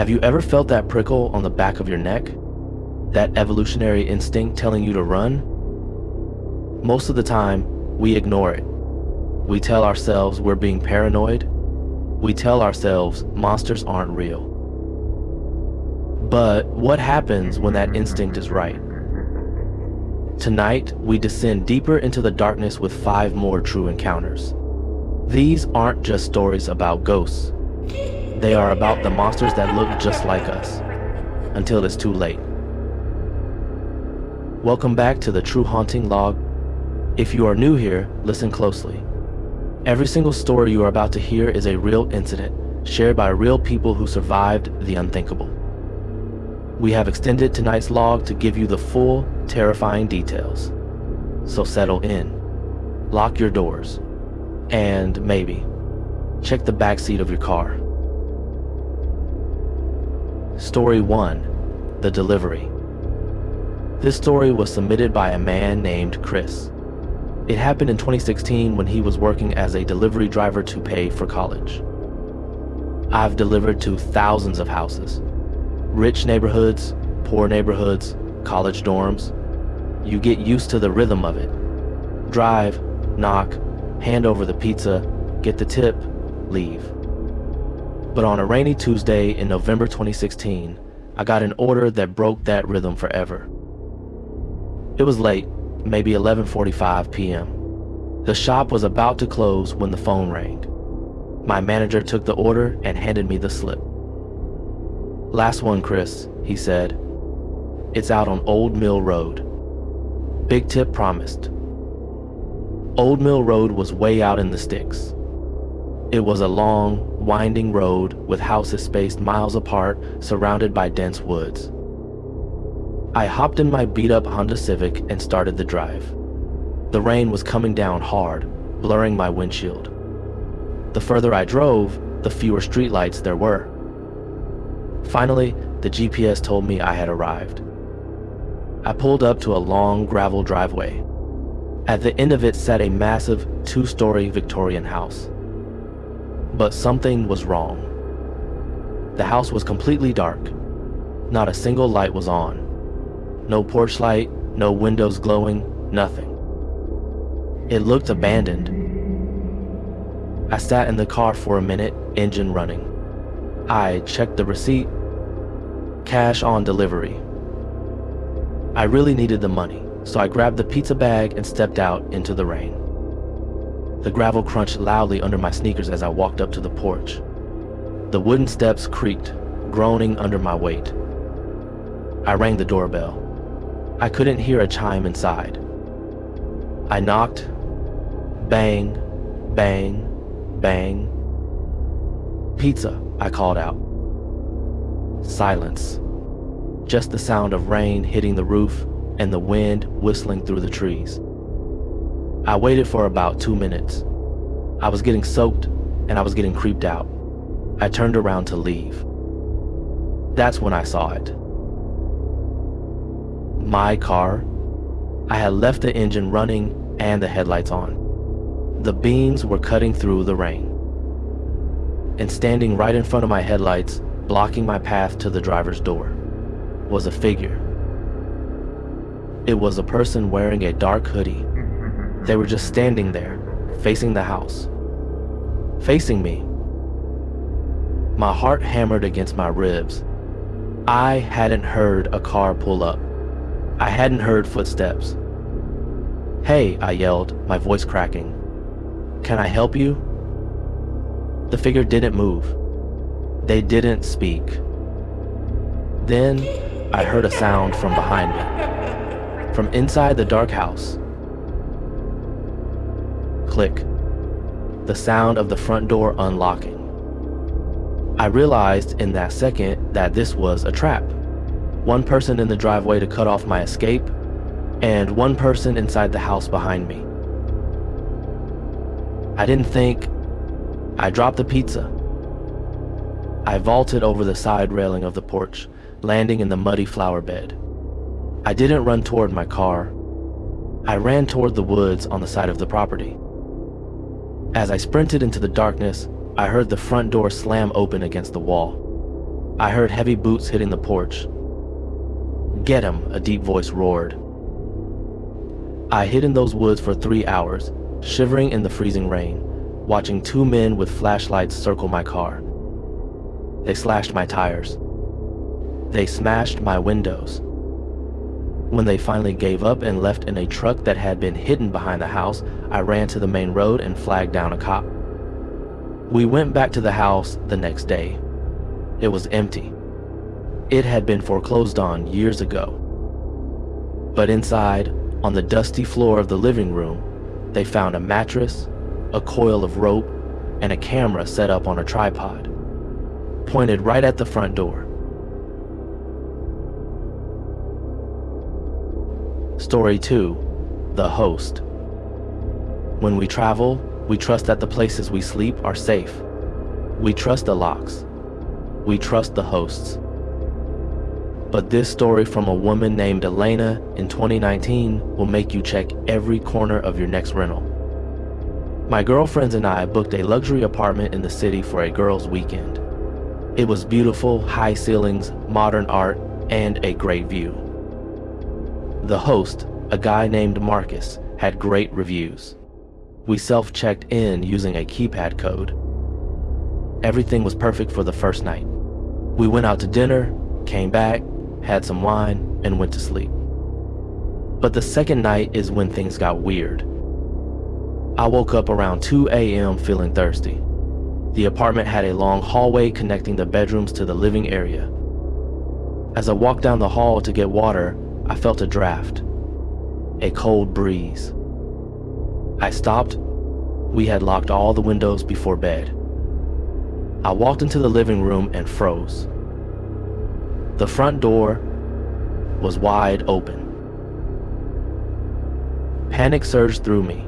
Have you ever felt that prickle on the back of your neck? That evolutionary instinct telling you to run? Most of the time, we ignore it. We tell ourselves we're being paranoid. We tell ourselves monsters aren't real. But what happens when that instinct is right? Tonight, we descend deeper into the darkness with 5 more true encounters. These aren't just stories about ghosts. They are about the monsters that look just like us, until it's too late. Welcome back to the True Haunting Log. If you are new here, listen closely. Every single story you are about to hear is a real incident, shared by real people who survived the unthinkable. We have extended tonight's log to give you the full, terrifying details. So settle in, lock your doors, and maybe check the backseat of your car. Story 1, The Delivery. This story was submitted by a man named Chris. It happened in 2016 when he was working as a delivery driver to pay for college. I've delivered to thousands of houses. Rich neighborhoods, poor neighborhoods, college dorms. You get used to the rhythm of it. Drive, knock, hand over the pizza, get the tip, leave. But on a rainy Tuesday in November 2016, I got an order that broke that rhythm forever. It was late, maybe 11:45 p.m. The shop was about to close when the phone rang. My manager took the order and handed me the slip. "Last one, Chris," he said. "It's out on Old Mill Road. Big tip promised." Old Mill Road was way out in the sticks. It was a long, winding road with houses spaced miles apart, surrounded by dense woods. I hopped in my beat-up Honda Civic and started the drive. The rain was coming down hard, blurring my windshield. The further I drove, the fewer streetlights there were. Finally, the GPS told me I had arrived. I pulled up to a long gravel driveway. At the end of it sat a massive 2-story Victorian house. But something was wrong. The house was completely dark. Not a single light was on. No porch light, no windows glowing, nothing. It looked abandoned. I sat in the car for a minute, engine running. I checked the receipt. Cash on delivery. I really needed the money, so I grabbed the pizza bag and stepped out into the rain. The gravel crunched loudly under my sneakers as I walked up to the porch. The wooden steps creaked, groaning under my weight. I rang the doorbell. I couldn't hear a chime inside. I knocked. Bang, bang, bang. "Pizza," I called out. Silence. Just the sound of rain hitting the roof and the wind whistling through the trees. I waited for about 2 minutes. I was getting soaked and I was getting creeped out. I turned around to leave. That's when I saw it. My car. I had left the engine running and the headlights on. The beams were cutting through the rain. And standing right in front of my headlights, blocking my path to the driver's door, was a figure. It was a person wearing a dark hoodie. They were just standing there, facing the house. Facing me. My heart hammered against my ribs. I hadn't heard a car pull up. I hadn't heard footsteps. "Hey," I yelled, my voice cracking. "Can I help you?" The figure didn't move. They didn't speak. Then I heard a sound from behind me. From inside the dark house. Click. The sound of the front door unlocking. I realized in that second that this was a trap. One person in the driveway to cut off my escape, and one person inside the house behind me. I didn't think. I dropped the pizza. I vaulted over the side railing of the porch, landing in the muddy flower bed. I didn't run toward my car. I ran toward the woods on the side of the property. As I sprinted into the darkness, I heard the front door slam open against the wall. I heard heavy boots hitting the porch. "Get him," a deep voice roared. I hid in those woods for 3 hours, shivering in the freezing rain, watching 2 men with flashlights circle my car. They slashed my tires. They smashed my windows. When they finally gave up and left in a truck that had been hidden behind the house, I ran to the main road and flagged down a cop. We went back to the house the next day. It was empty. It had been foreclosed on years ago. But inside, on the dusty floor of the living room, they found a mattress, a coil of rope, and a camera set up on a tripod, pointed right at the front door. Story 2, The Host. When we travel, we trust that the places we sleep are safe. We trust the locks. We trust the hosts. But this story from a woman named Elena in 2019 will make you check every corner of your next rental. My girlfriends and I booked a luxury apartment in the city for a girls' weekend. It was beautiful, high ceilings, modern art, and a great view. The host, a guy named Marcus, had great reviews. We self-checked in using a keypad code. Everything was perfect for the first night. We went out to dinner, came back, had some wine, and went to sleep. But the second night is when things got weird. I woke up around 2 a.m. feeling thirsty. The apartment had a long hallway connecting the bedrooms to the living area. As I walked down the hall to get water, I felt a draft, a cold breeze. I stopped. We had locked all the windows before bed. I walked into the living room and froze. The front door was wide open. Panic surged through me.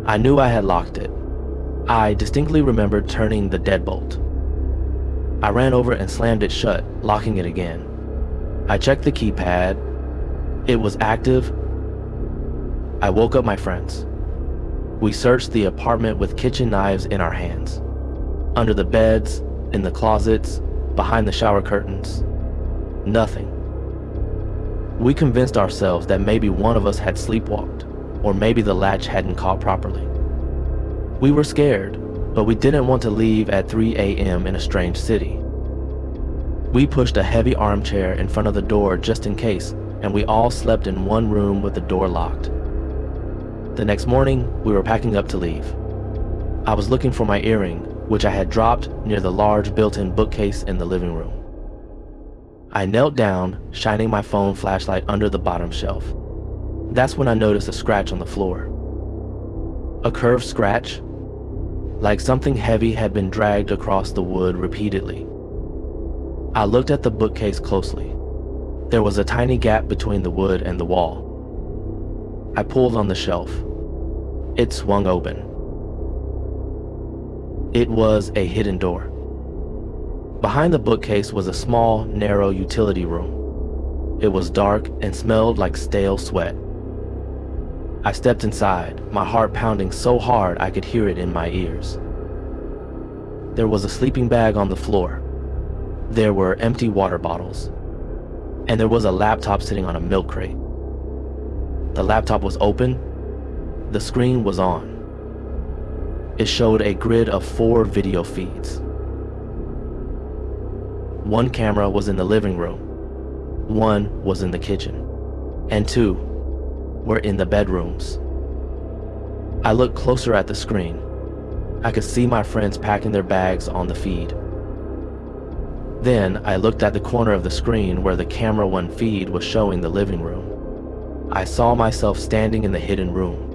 I knew I had locked it. I distinctly remembered turning the deadbolt. I ran over and slammed it shut, locking it again. I checked the keypad. It was active. I woke up my friends. We searched the apartment with kitchen knives in our hands. Under the beds, in the closets, behind the shower curtains. Nothing. We convinced ourselves that maybe one of us had sleepwalked, or maybe the latch hadn't caught properly. We were scared, but we didn't want to leave at 3 a.m. in a strange city. We pushed a heavy armchair in front of the door just in case, and we all slept in one room with the door locked. The next morning, we were packing up to leave. I was looking for my earring, which I had dropped near the large built-in bookcase in the living room. I knelt down, shining my phone flashlight under the bottom shelf. That's when I noticed a scratch on the floor. A curved scratch, like something heavy had been dragged across the wood repeatedly. I looked at the bookcase closely. There was a tiny gap between the wood and the wall. I pulled on the shelf. It swung open. It was a hidden door. Behind the bookcase was a small, narrow utility room. It was dark and smelled like stale sweat. I stepped inside, my heart pounding so hard I could hear it in my ears. There was a sleeping bag on the floor. There were empty water bottles. And there was a laptop sitting on a milk crate. The laptop was open. The screen was on. It showed a grid of 4 video feeds. One camera was in the living room. One was in the kitchen. And 2 were in the bedrooms. I looked closer at the screen. I could see my friends packing their bags on the feed. Then I looked at the corner of the screen where the camera 1 feed was showing the living room. I saw myself standing in the hidden room.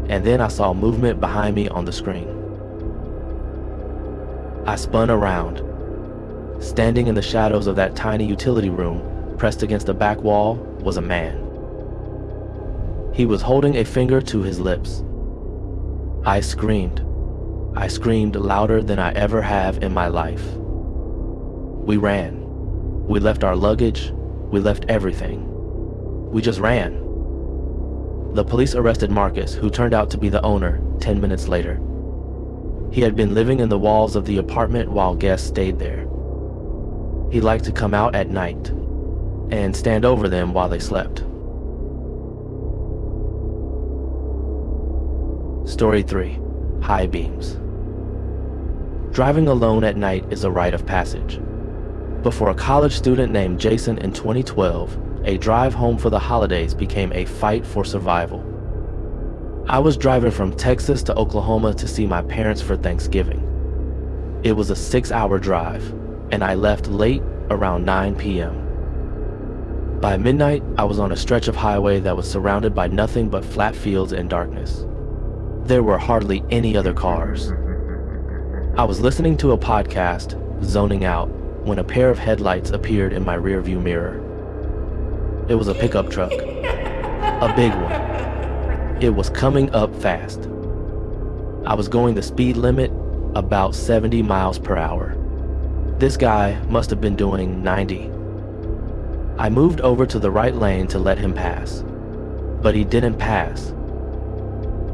And then I saw movement behind me on the screen. I spun around. Standing in the shadows of that tiny utility room, pressed against the back wall, was a man. He was holding a finger to his lips. I screamed. I screamed louder than I ever have in my life. We ran. We left our luggage. We left everything. We just ran. The police arrested Marcus, who turned out to be the owner, 10 minutes later. He had been living in the walls of the apartment while guests stayed there. He liked to come out at night and stand over them while they slept. Story 3. High beams. Driving alone at night is a rite of passage. But for a college student named Jason in 2012, a drive home for the holidays became a fight for survival. I was driving from Texas to Oklahoma to see my parents for Thanksgiving. It was a 6-hour drive, and I left late around 9 p.m. By midnight, I was on a stretch of highway that was surrounded by nothing but flat fields and darkness. There were hardly any other cars. I was listening to a podcast, zoning out, when a pair of headlights appeared in my rearview mirror. It was a pickup truck, a big one. It was coming up fast. I was going the speed limit, about 70 miles per hour. This guy must have been doing 90. I moved over to the right lane to let him pass, but he didn't pass.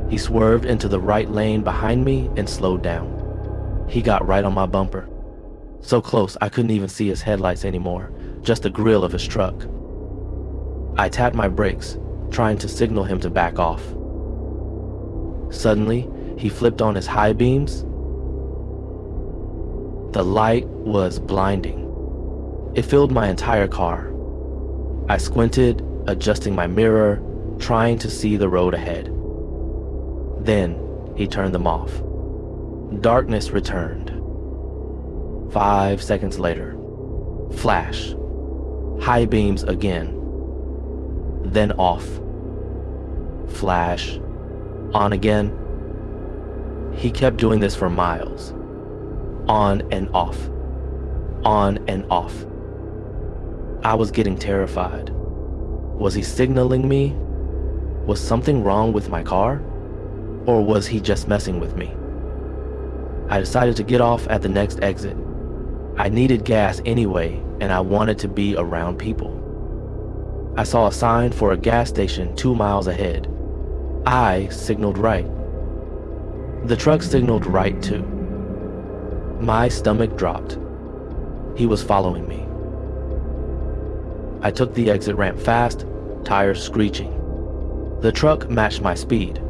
He swerved into the right lane behind me and slowed down. He got right on my bumper. So close I couldn't even see his headlights anymore, just the grill of his truck. I tapped my brakes, trying to signal him to back off. Suddenly, he flipped on his high beams. The light was blinding. It filled my entire car. I squinted, adjusting my mirror, trying to see the road ahead. Then, he turned them off. Darkness returned. 5 seconds later, flash, high beams again, then off, flash, on again. He kept doing this for miles, on and off, on and off. I was getting terrified. Was he signaling me? Was something wrong with my car? Or was he just messing with me? I decided to get off at the next exit. I needed gas anyway, and I wanted to be around people. I saw a sign for a gas station 2 miles ahead. I signaled right. The truck signaled right too. My stomach dropped. He was following me. I took the exit ramp fast, tires screeching. The truck matched my speed.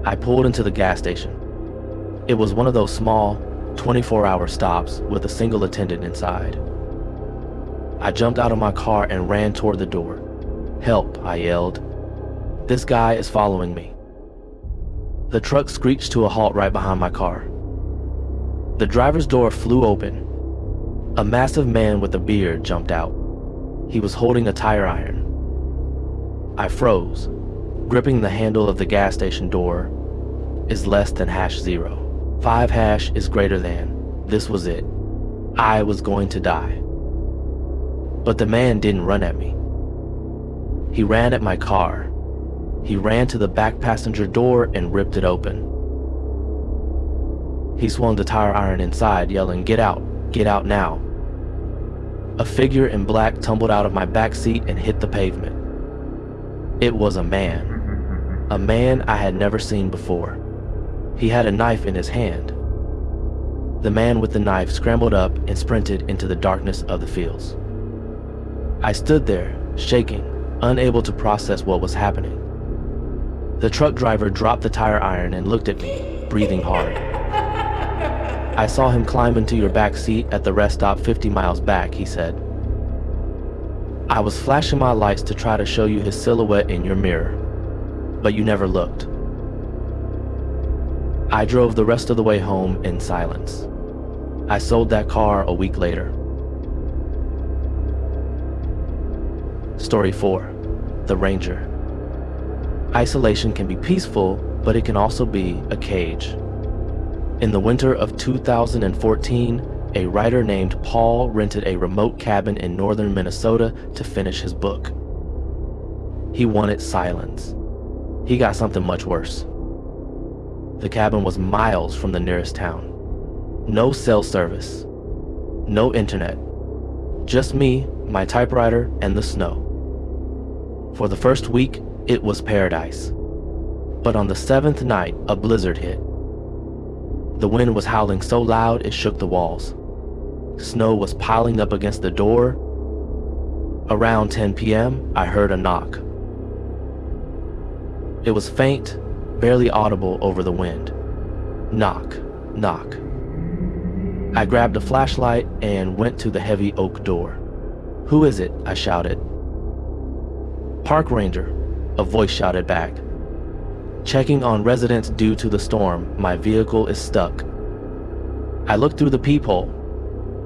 I pulled into the gas station. It was one of those small, 24-hour stops with a single attendant inside. I jumped out of my car and ran toward the door. "Help," I yelled. "This guy is following me." The truck screeched to a halt right behind my car. The driver's door flew open. A massive man with a beard jumped out. He was holding a tire iron. I froze. Gripping the handle of the gas station door is less than #0. 5 is greater than. This was it. I was going to die. But the man didn't run at me. He ran at my car. He ran to the back passenger door and ripped it open. He swung the tire iron inside, yelling, get out now." A figure in black tumbled out of my back seat and hit the pavement. It was a man I had never seen before. He had a knife in his hand. The man with the knife scrambled up and sprinted into the darkness of the fields. I stood there, shaking, unable to process what was happening. The truck driver dropped the tire iron and looked at me, breathing hard. "I saw him climb into your back seat at the rest stop 50 miles back," he said. "I was flashing my lights to try to show you his silhouette in your mirror, but you never looked." I drove the rest of the way home in silence. I sold that car a week later. Story 4. The Ranger. Isolation can be peaceful, but it can also be a cage. In the winter of 2014, a writer named Paul rented a remote cabin in northern Minnesota to finish his book. He wanted silence. He got something much worse. The cabin was miles from the nearest town. No cell service. No internet. Just me, my typewriter, and the snow. For the first week, it was paradise. But on the 7th night, a blizzard hit. The wind was howling so loud it shook the walls. Snow was piling up against the door. Around 10 p.m., I heard a knock. It was faint, barely audible over the wind. Knock, knock. I grabbed a flashlight and went to the heavy oak door. "Who is it?" I shouted. "Park ranger," a voice shouted back. "Checking on residents due to the storm. My vehicle is stuck." I looked through the peephole.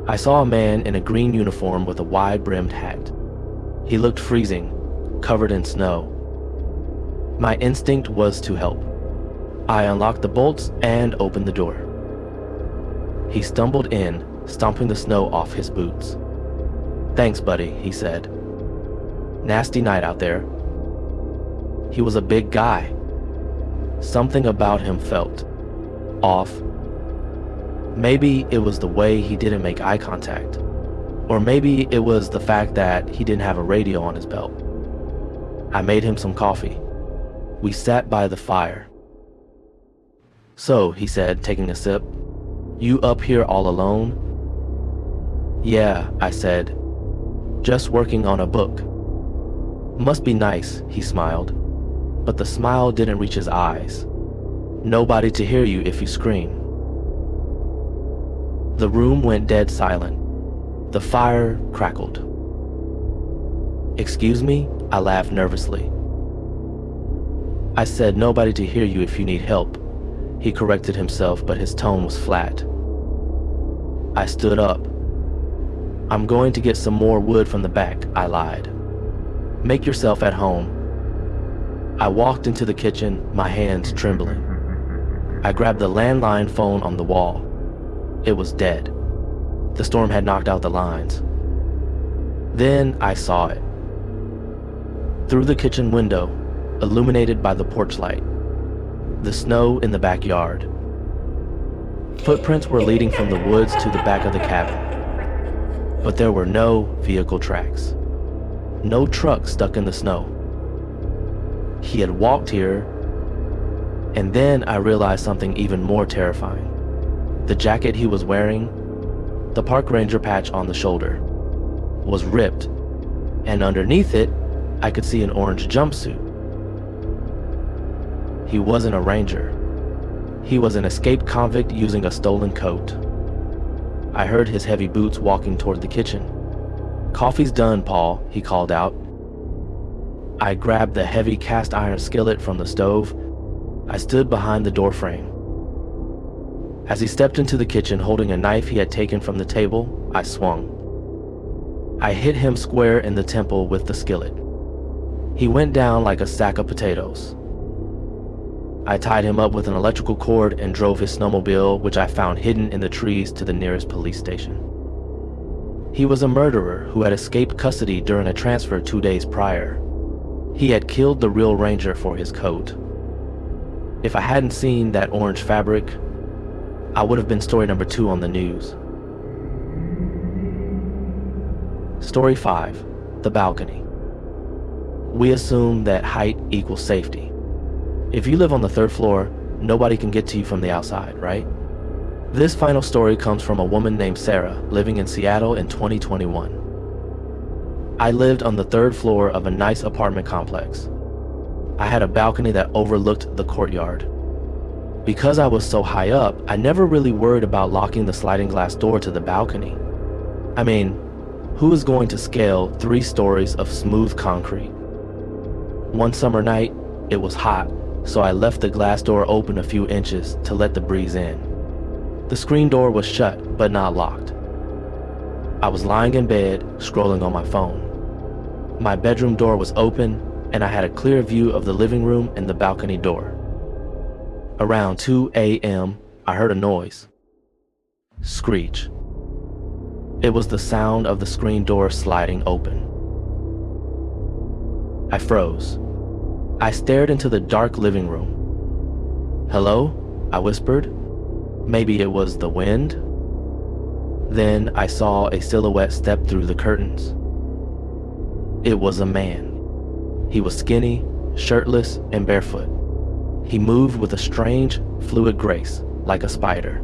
I saw a man in a green uniform with a wide-brimmed hat. He looked freezing, covered in snow. My instinct was to help. I unlocked the bolts and opened the door. He stumbled in, stomping the snow off his boots. "Thanks, buddy," he said. "Nasty night out there." He was a big guy. Something about him felt off. Maybe it was the way he didn't make eye contact. Or maybe it was the fact that he didn't have a radio on his belt. I made him some coffee. We sat by the fire. "So," he said, taking a sip, "you up here all alone?" "Yeah," I said, "just working on a book." "Must be nice," he smiled, but the smile didn't reach his eyes. "Nobody to hear you if you scream." The room went dead silent. The fire crackled. "Excuse me?" I laughed nervously. "I said nobody to hear you if you need help." He corrected himself, but his tone was flat. I stood up. "I'm going to get some more wood from the back," I lied. "Make yourself at home." I walked into the kitchen, my hands trembling. I grabbed the landline phone on the wall. It was dead. The storm had knocked out the lines. Then I saw it. Through the kitchen window, illuminated by the porch light, the snow in the backyard. Footprints were leading from the woods to the back of the cabin, but there were no vehicle tracks. No truck stuck in the snow. He had walked here, and then I realized something even more terrifying. The jacket he was wearing, the park ranger patch on the shoulder, was ripped, and underneath it, I could see an orange jumpsuit. He wasn't a ranger. He was an escaped convict using a stolen coat. I heard his heavy boots walking toward the kitchen. "Coffee's done, Paul," he called out. I grabbed the heavy cast iron skillet from the stove. I stood behind the doorframe. As he stepped into the kitchen holding a knife he had taken from the table, I swung. I hit him square in the temple with the skillet. He went down like a sack of potatoes. I tied him up with an electrical cord and drove his snowmobile, which I found hidden in the trees, to the nearest police station. He was a murderer who had escaped custody during a transfer 2 days prior. He had killed the real ranger for his coat. If I hadn't seen that orange fabric, I would have been story number 2 on the news. Story 5, the balcony. We assume that height equals safety. If you live on the 3rd floor, nobody can get to you from the outside, right? This final story comes from a woman named Sarah living in Seattle in 2021. I lived on the 3rd floor of a nice apartment complex. I had a balcony that overlooked the courtyard. Because I was so high up, I never really worried about locking the sliding glass door to the balcony. I mean, who is going to scale 3 stories of smooth concrete? One summer night, it was hot, so I left the glass door open a few inches to let the breeze in. The screen door was shut, but not locked. I was lying in bed, scrolling on my phone. My bedroom door was open, and I had a clear view of the living room and the balcony door. Around 2 a.m., I heard a noise. Screech. It was the sound of the screen door sliding open. I froze. I stared into the dark living room. "Hello?" I whispered. Maybe it was the wind? Then I saw a silhouette step through the curtains. It was a man. He was skinny, shirtless, and barefoot. He moved with a strange, fluid grace, like a spider.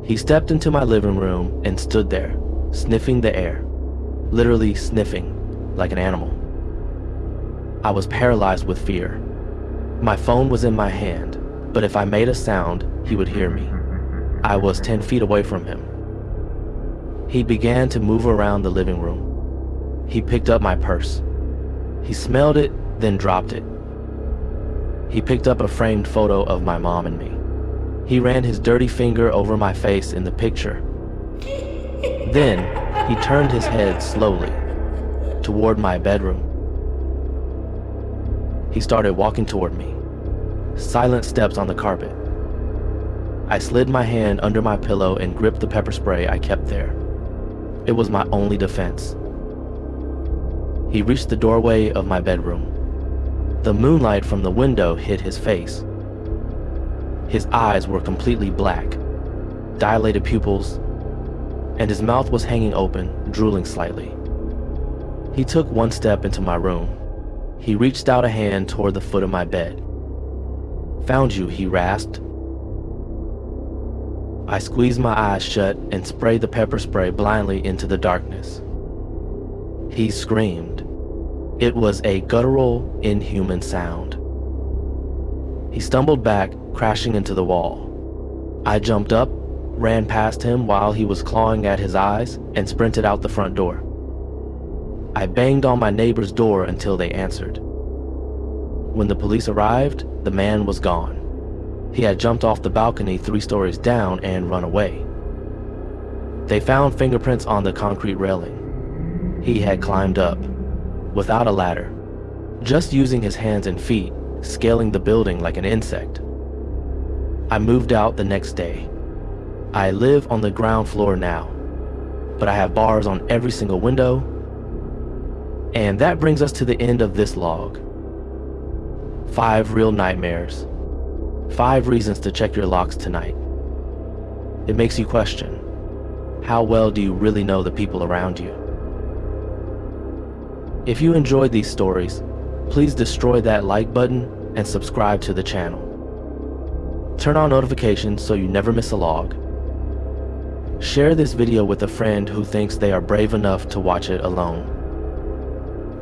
He stepped into my living room and stood there, sniffing the air, literally sniffing like an animal. I was paralyzed with fear. My phone was in my hand, but if I made a sound, he would hear me. I was 10 feet away from him. He began to move around the living room. He picked up my purse. He smelled it, then dropped it. He picked up a framed photo of my mom and me. He ran his dirty finger over my face in the picture. Then, he turned his head slowly toward my bedroom. He started walking toward me. Silent steps on the carpet. I slid my hand under my pillow and gripped the pepper spray I kept there. It was my only defense. He reached the doorway of my bedroom. The moonlight from the window hit his face. His eyes were completely black, dilated pupils, and his mouth was hanging open, drooling slightly. He took one step into my room. He reached out a hand toward the foot of my bed. "Found you," he rasped. I squeezed my eyes shut and sprayed the pepper spray blindly into the darkness. He screamed. It was a guttural, inhuman sound. He stumbled back, crashing into the wall. I jumped up, ran past him while he was clawing at his eyes, and sprinted out the front door. I banged on my neighbor's door until they answered. When the police arrived, the man was gone. He had jumped off the balcony 3 stories down and run away. They found fingerprints on the concrete railing. He had climbed up, without a ladder, just using his hands and feet, scaling the building like an insect. I moved out the next day. I live on the ground floor now, but I have bars on every single window. And that brings us to the end of this log. 5 real nightmares. 5 reasons to check your locks tonight. It makes you question, how well do you really know the people around you? If you enjoyed these stories, please destroy that like button and subscribe to the channel. Turn on notifications so you never miss a log. Share this video with a friend who thinks they are brave enough to watch it alone.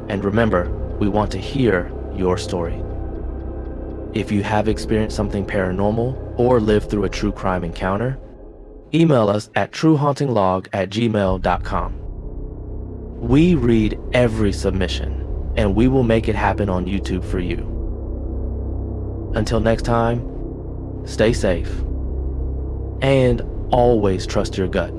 And remember, we want to hear your story. If you have experienced something paranormal or lived through a true crime encounter, email us at truehauntinglog@gmail.com. We read every submission, and we will make it happen on YouTube for you. Until next time, stay safe, and always trust your gut.